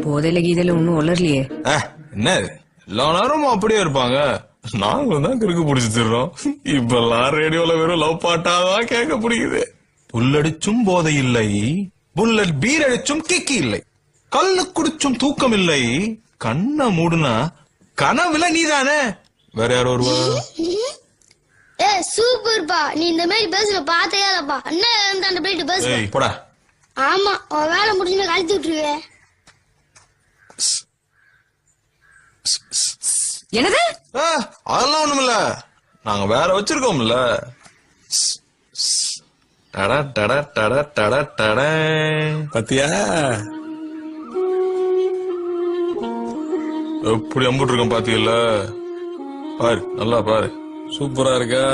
போதையில கீதையில ஒன்னும் உளரலையே. என்ன எல்லா நேரமும் அப்படியே இருப்பாங்க. நாங்களும் தான் கிறுக்கு பிடிச்சு தர்றோம். இப்பெல்லாம் ரேடியோல வெறும் லவ் பாட்டாதான் கேட்க பிடிக்குது. புல்லடிச்சும் போதை இல்லை, புல்லட் பீர் அடிச்சும் கிக்கி இல்லை, கல்லு குடிச்சும் தூக்கம் இல்லை, கண்ண மூடுனா கனவுல நீதானே. வேற யாரோ வருவா? சூப்பர்ப்பா, நீ இந்த மாதிரி பேசுற பாத்தையாதப்பா. அண்ணன் அந்த போயிட்டு பேசு. போடா. ஆமா, அவன் வேலை முடிஞ்சு கழித்து விட்டுருவேன். என்னது? அதெல்லாம் ஒண்ணுமில்ல, நாங்க வேற வச்சிருக்கோம்ல. பத்தியா எப்படி அம்புட்டு இருக்கோம் பாத்தீங்கல்ல? பாரு, நல்லா பாரு. சூப்பரா இருக்கா?